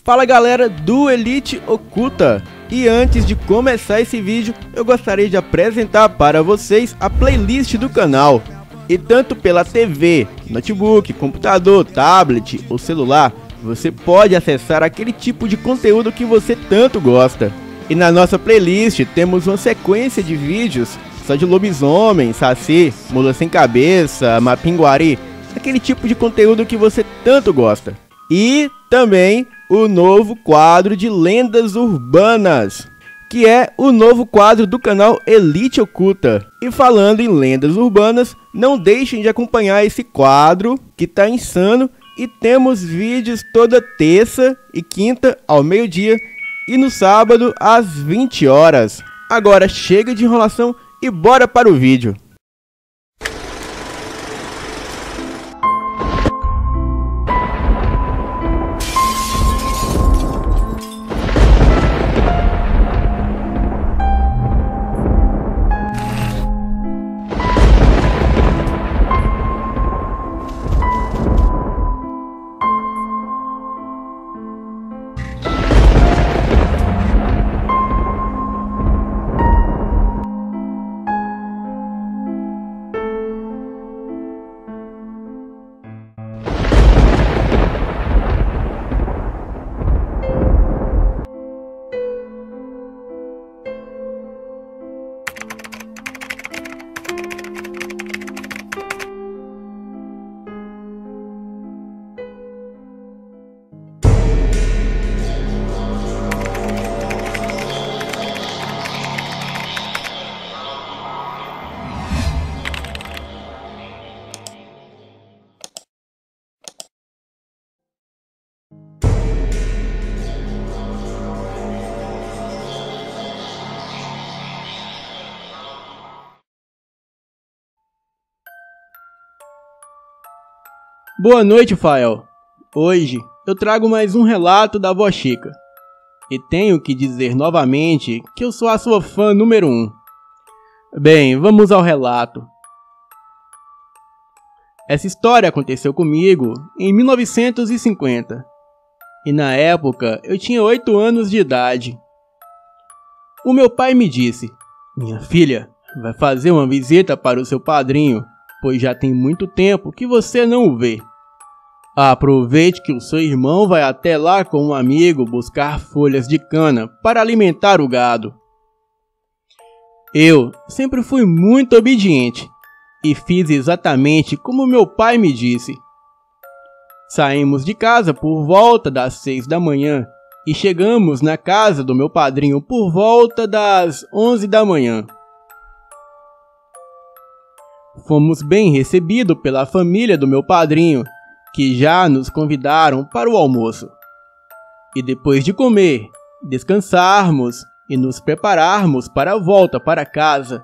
Fala galera do Elite Oculta! E antes de começar esse vídeo, eu gostaria de apresentar para vocês a playlist do canal. E tanto pela TV, notebook, computador, tablet ou celular, você pode acessar aquele tipo de conteúdo que você tanto gosta. E na nossa playlist temos uma sequência de vídeos só de lobisomem, saci, mula sem cabeça, mapinguari, aquele tipo de conteúdo que você tanto gosta. E também o novo quadro de lendas urbanas, que é o novo quadro do canal Elite Oculta. E falando em lendas urbanas, não deixem de acompanhar esse quadro que tá insano, e temos vídeos toda terça e quinta ao meio-dia e no sábado às 20 horas. Agora chega de enrolação e bora para o vídeo. Boa noite, Fael. Hoje eu trago mais um relato da Vó Chica. E tenho que dizer novamente que eu sou a sua fã número 1. Bem, vamos ao relato. Essa história aconteceu comigo em 1950. E na época eu tinha 8 anos de idade. O meu pai me disse: "Minha filha, vai fazer uma visita para o seu padrinho, pois já tem muito tempo que você não o vê. Aproveite que o seu irmão vai até lá com um amigo buscar folhas de cana para alimentar o gado." Eu sempre fui muito obediente e fiz exatamente como meu pai me disse. Saímos de casa por volta das 6 da manhã e chegamos na casa do meu padrinho por volta das 11 da manhã. Fomos bem recebidos pela família do meu padrinho, que já nos convidaram para o almoço. E depois de comer, descansarmos e nos prepararmos para a volta para casa,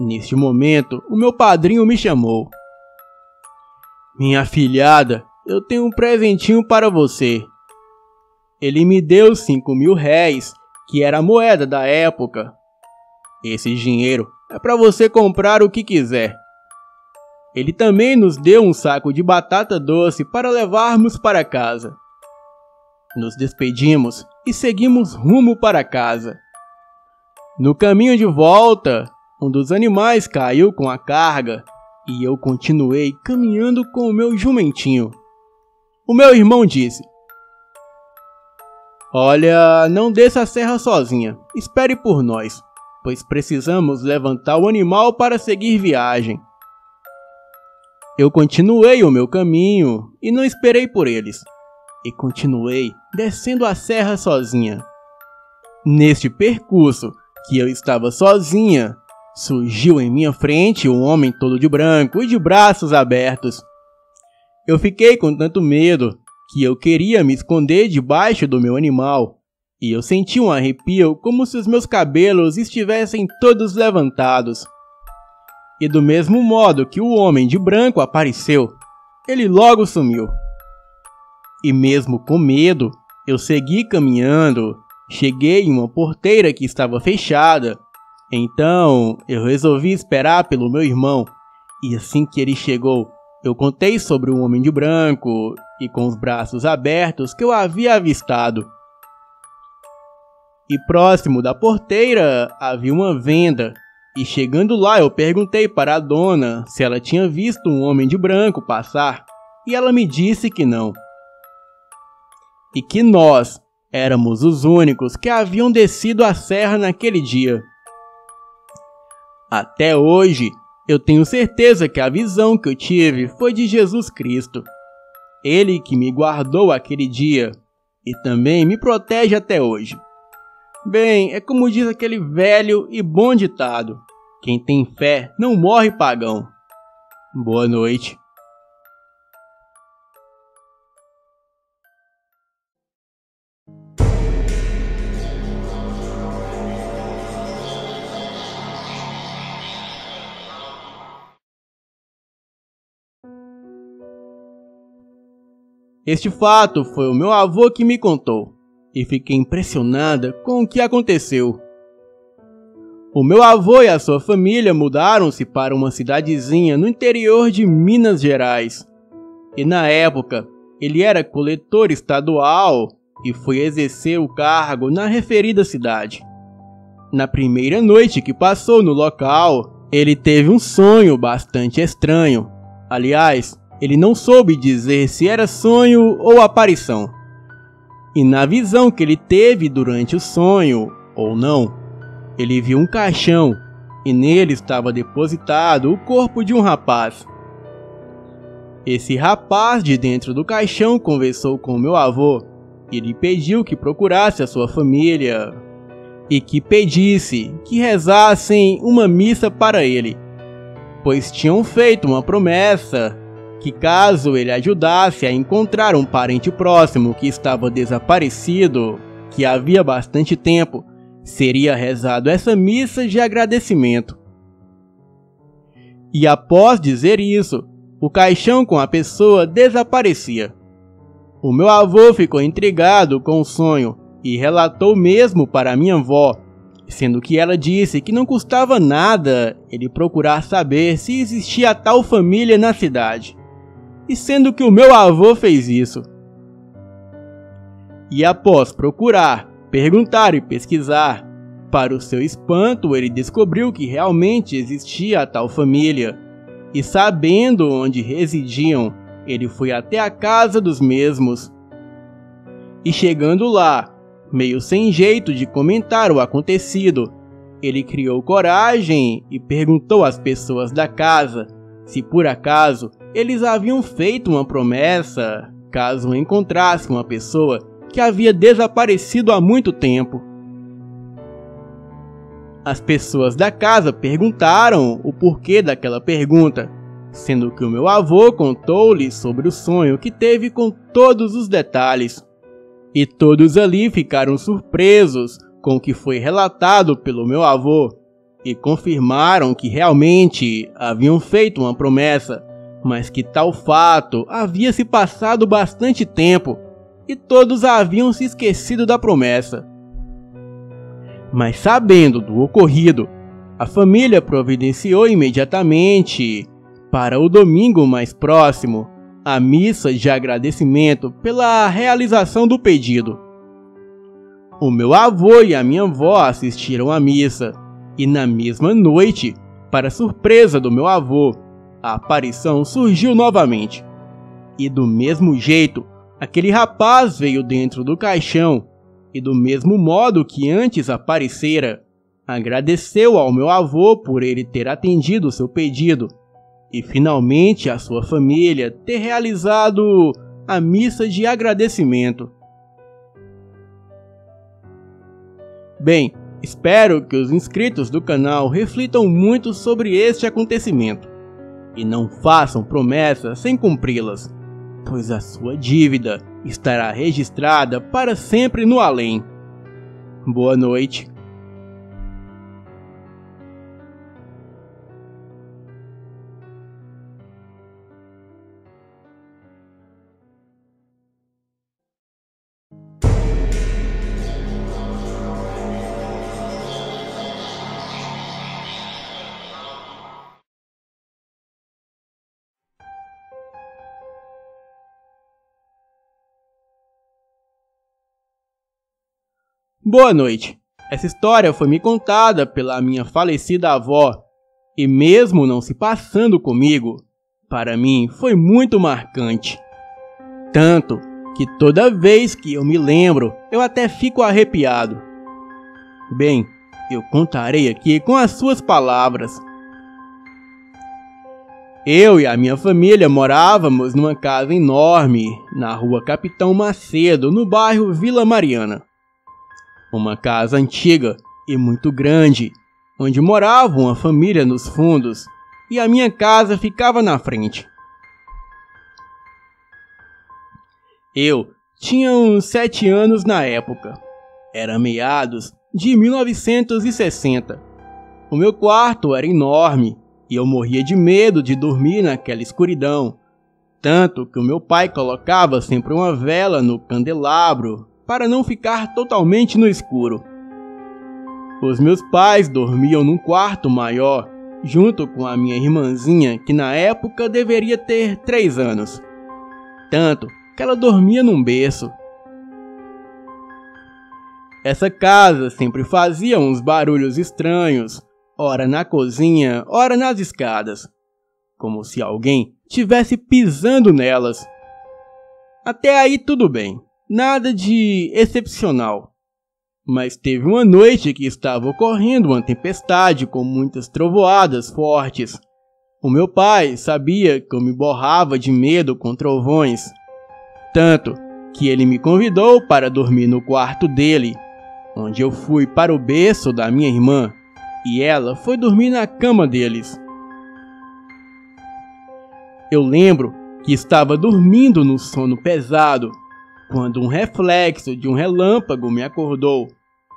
neste momento o meu padrinho me chamou. "Minha afilhada, eu tenho um presentinho para você." Ele me deu 5.000 réis, que era a moeda da época. "Esse dinheiro é para você comprar o que quiser." Ele também nos deu um saco de batata doce para levarmos para casa. Nos despedimos e seguimos rumo para casa. No caminho de volta, um dos animais caiu com a carga e eu continuei caminhando com o meu jumentinho. O meu irmão disse: "Olha, não desça a serra sozinha, espere por nós, pois precisamos levantar o animal para seguir viagem." Eu continuei o meu caminho e não esperei por eles, e continuei descendo a serra sozinha. Neste percurso que eu estava sozinha, surgiu em minha frente um homem todo de branco e de braços abertos. Eu fiquei com tanto medo que eu queria me esconder debaixo do meu animal, e eu senti um arrepio como se os meus cabelos estivessem todos levantados. E do mesmo modo que o homem de branco apareceu, ele logo sumiu. E mesmo com medo, eu segui caminhando, cheguei em uma porteira que estava fechada. Então eu resolvi esperar pelo meu irmão, e assim que ele chegou, eu contei sobre o homem de branco e com os braços abertos que eu havia avistado. E próximo da porteira havia uma venda, e chegando lá eu perguntei para a dona se ela tinha visto um homem de branco passar, e ela me disse que não. E que nós éramos os únicos que haviam descido a serra naquele dia. Até hoje, eu tenho certeza que a visão que eu tive foi de Jesus Cristo. Ele que me guardou aquele dia e também me protege até hoje. Bem, é como diz aquele velho e bom ditado: quem tem fé não morre pagão. Boa noite. Este fato foi o meu avô que me contou, e fiquei impressionada com o que aconteceu. O meu avô e a sua família mudaram-se para uma cidadezinha no interior de Minas Gerais. E na época, ele era coletor estadual e foi exercer o cargo na referida cidade. Na primeira noite que passou no local, ele teve um sonho bastante estranho. Aliás, ele não soube dizer se era sonho ou aparição. E na visão que ele teve durante o sonho, ou não, ele viu um caixão e nele estava depositado o corpo de um rapaz. Esse rapaz de dentro do caixão conversou com meu avô e lhe pediu que procurasse a sua família e que pedisse que rezassem uma missa para ele, pois tinham feito uma promessa que caso ele ajudasse a encontrar um parente próximo que estava desaparecido, que havia bastante tempo, seria rezado essa missa de agradecimento. E após dizer isso, o caixão com a pessoa desaparecia. O meu avô ficou intrigado com o sonho e relatou mesmo para minha avó, sendo que ela disse que não custava nada ele procurar saber se existia tal família na cidade. E sendo que o meu avô fez isso. E após procurar, perguntar e pesquisar, para o seu espanto ele descobriu que realmente existia a tal família. E sabendo onde residiam, ele foi até a casa dos mesmos. E chegando lá, meio sem jeito de comentar o acontecido, ele criou coragem e perguntou às pessoas da casa se por acaso eles haviam feito uma promessa caso encontrasse uma pessoa que havia desaparecido há muito tempo. As pessoas da casa perguntaram o porquê daquela pergunta, sendo que o meu avô contou-lhes sobre o sonho que teve com todos os detalhes. E todos ali ficaram surpresos com o que foi relatado pelo meu avô e confirmaram que realmente haviam feito uma promessa, mas que tal fato havia se passado bastante tempo e todos haviam se esquecido da promessa. Mas sabendo do ocorrido, a família providenciou imediatamente, para o domingo mais próximo, a missa de agradecimento pela realização do pedido. O meu avô e a minha avó assistiram à missa, e na mesma noite, para surpresa do meu avô, a aparição surgiu novamente. E do mesmo jeito, aquele rapaz veio dentro do caixão, e do mesmo modo que antes aparecera, agradeceu ao meu avô por ele ter atendido o seu pedido, e finalmente a sua família ter realizado a missa de agradecimento. Bem, espero que os inscritos do canal reflitam muito sobre este acontecimento e não façam promessas sem cumpri-las, pois a sua dívida estará registrada para sempre no além. Boa noite. Boa noite. Essa história foi me contada pela minha falecida avó, e mesmo não se passando comigo, para mim foi muito marcante. Tanto que toda vez que eu me lembro, eu até fico arrepiado. Bem, eu contarei aqui com as suas palavras. Eu e a minha família morávamos numa casa enorme, na rua Capitão Macedo, no bairro Vila Mariana. Uma casa antiga e muito grande, onde morava uma família nos fundos e a minha casa ficava na frente. Eu tinha uns 7 anos na época. Era meados de 1960. O meu quarto era enorme e eu morria de medo de dormir naquela escuridão, tanto que o meu pai colocava sempre uma vela no candelabro para não ficar totalmente no escuro. Os meus pais dormiam num quarto maior, junto com a minha irmãzinha, que na época deveria ter 3 anos. Tanto que ela dormia num berço. Essa casa sempre fazia uns barulhos estranhos, ora na cozinha, ora nas escadas, como se alguém tivesse pisando nelas. Até aí tudo bem, nada de excepcional. Mas teve uma noite que estava ocorrendo uma tempestade com muitas trovoadas fortes. O meu pai sabia que eu me borrava de medo com trovões, tanto que ele me convidou para dormir no quarto dele, onde eu fui para o berço da minha irmã e ela foi dormir na cama deles. Eu lembro que estava dormindo no sono pesado, quando um reflexo de um relâmpago me acordou,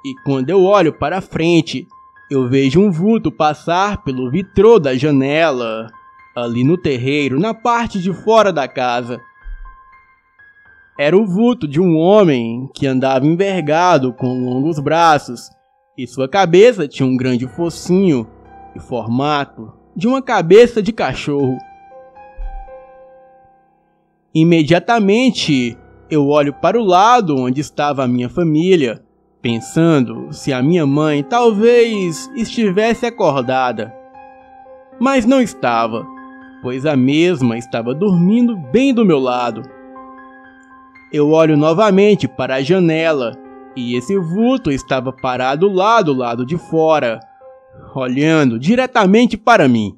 e quando eu olho para frente, eu vejo um vulto passar pelo vitrô da janela, ali no terreiro, na parte de fora da casa. Era o vulto de um homem que andava envergado com longos braços, e sua cabeça tinha um grande focinho, em formato de uma cabeça de cachorro. Imediatamente, eu olho para o lado onde estava a minha família, pensando se a minha mãe talvez estivesse acordada. Mas não estava, pois a mesma estava dormindo bem do meu lado. Eu olho novamente para a janela e esse vulto estava parado lá do lado de fora, olhando diretamente para mim.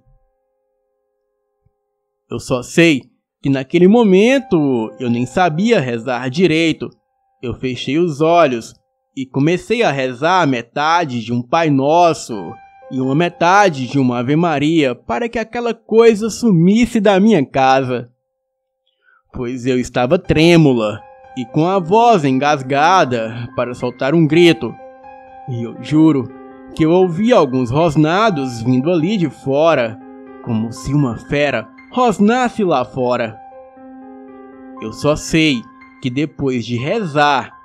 Eu só sei que naquele momento eu nem sabia rezar direito. Eu fechei os olhos e comecei a rezar metade de um Pai Nosso e uma metade de uma Ave Maria para que aquela coisa sumisse da minha casa. Pois eu estava trêmula e com a voz engasgada para soltar um grito. E eu juro que eu ouvi alguns rosnados vindo ali de fora, como se uma fera rosnasse lá fora. Eu só sei que depois de rezar,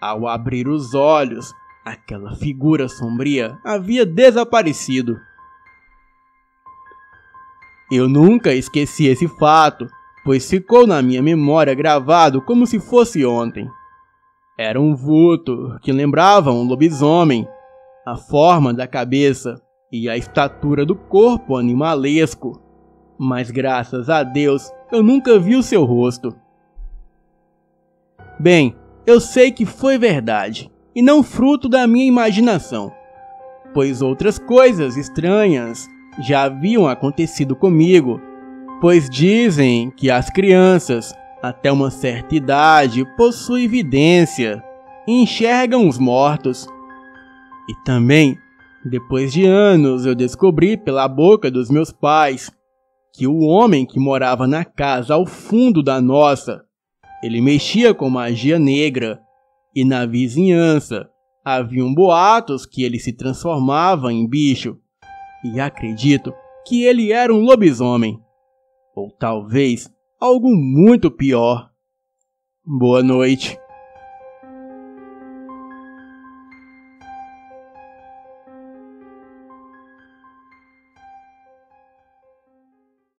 ao abrir os olhos, aquela figura sombria havia desaparecido. Eu nunca esqueci esse fato, pois ficou na minha memória gravado como se fosse ontem. Era um vulto que lembrava um lobisomem, a forma da cabeça e a estatura do corpo animalesco. Mas graças a Deus eu nunca vi o seu rosto. Bem, eu sei que foi verdade, e não fruto da minha imaginação, pois outras coisas estranhas já haviam acontecido comigo, pois dizem que as crianças, até uma certa idade, possuem vidência e enxergam os mortos. E também, depois de anos, eu descobri pela boca dos meus pais que o homem que morava na casa ao fundo da nossa, ele mexia com magia negra, e na vizinhança haviam boatos que ele se transformava em bicho, e acredito que ele era um lobisomem, ou talvez algo muito pior. Boa noite.